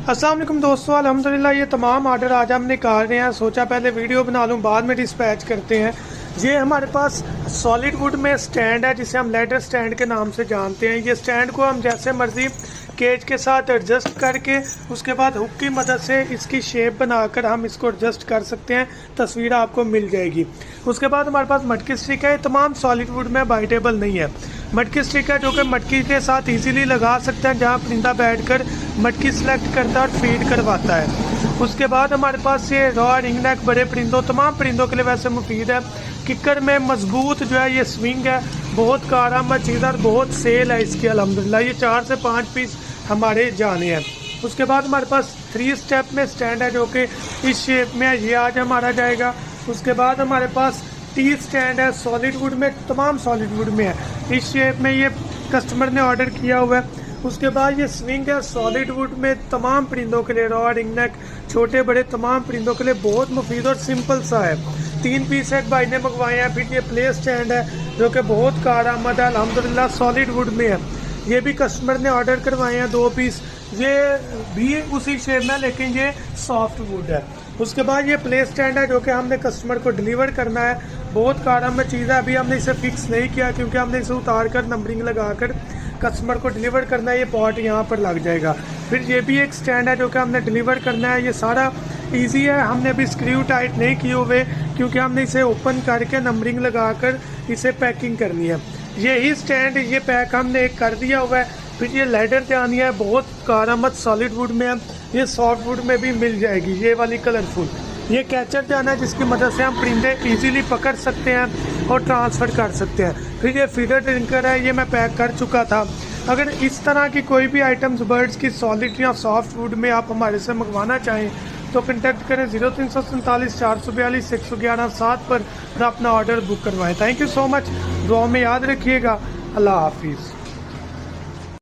अस्सलाम वालेकुम दोस्तों, अल्हम्दुलिल्लाह ये तमाम ऑर्डर आज हम निकाल रहे हैं। सोचा पहले वीडियो बना लूँ, बाद में डिस्पैच करते हैं। ये हमारे पास सॉलिड वुड में स्टैंड है जिसे हम लेडर स्टैंड के नाम से जानते हैं। ये स्टैंड को हम जैसे मर्जी केज के साथ एडजस्ट करके उसके बाद हुक की मदद से इसकी शेप बनाकर हम इसको एडजस्ट कर सकते हैं। तस्वीर आपको मिल जाएगी। उसके बाद हमारे पास मटकी स्टिक है। तमाम सॉलिड वुड में बाइटेबल नहीं है। मटकी स्टिक है जो कि मटकी के साथ इजीली लगा सकते हैं, जहां परिंदा बैठकर मटकी सेलेक्ट करता है और फीड करवाता है। उसके बाद हमारे पास ये रॉ रिंग नेक बड़े परिंदों, तमाम परिंदों के लिए वैसे मुफीद है। किक्कर में मजबूत जो है ये स्विंग है, बहुत कारआमद चीज़ और बहुत सेल है इसकी अल्हम्दुलिल्लाह। ये 4 से 5 पीस हमारे जाने हैं। उसके बाद हमारे पास 3 स्टेप में स्टैंड है जो कि इस शेप में है, ये आज हमारा जाएगा। उसके बाद हमारे पास टी स्टैंड है, सॉलिड वुड में, तमाम सॉलिड वुड में है इस शेप में, ये कस्टमर ने ऑर्डर किया हुआ है। उसके बाद ये स्विंग है सॉलिड वुड में, तमाम परिंदों के लिए, रॉ रिंग नेक, छोटे बड़े तमाम परिंदों के लिए बहुत मुफीद और सिंपल सा है। 3 पीस एक भाई ने मंगवाए हैं। फिर ये प्ले स्टैंड है जो कि बहुत कारआमद है अल्हम्दुलिल्लाह, सॉलिड वुड में है। ये भी कस्टमर ने ऑर्डर करवाए हैं 2 पीस, ये भी उसी शेप में लेकिन ये सॉफ्ट वुड है। उसके बाद ये प्ले स्टैंड है जो कि हमने कस्टमर को डिलीवर करना है। बहुत कारआमद चीज़ है। अभी हमने इसे फिक्स नहीं किया क्योंकि हमने इसे उतार कर नंबरिंग लगाकर कस्टमर को डिलीवर करना है। ये पॉट यहाँ पर लग जाएगा। फिर ये भी एक स्टैंड है जो कि हमने डिलीवर करना है। ये सारा इजी है। हमने अभी स्क्रू टाइट नहीं किए हुए क्योंकि हमने इसे ओपन करके नंबरिंग लगाकर इसे पैकिंग करनी है। यही स्टैंड, ये पैक हमने एक कर दिया हुआ है। फिर ये लेडर जानी है, बहुत कारआमद सॉलिड वुड में है। ये सॉफ्ट वुड में भी मिल जाएगी, ये वाली कलरफुल। ये कैचर जाना है जिसकी मदद से हम परिंदे इजीली पकड़ सकते हैं और ट्रांसफ़र कर सकते हैं। फिर ये फीडर ड्रिंकर है, ये मैं पैक कर चुका था। अगर इस तरह की कोई भी आइटम्स बर्ड्स की सॉलिड या सॉफ्ट वुड में आप हमारे से मंगवाना चाहें तो कॉन्टैक्ट करें 0347 442 111 7 पर अपना ऑर्डर बुक करवाएं। Thank you so much. दुआ में याद रखिएगा। अल्लाह हाफिज़।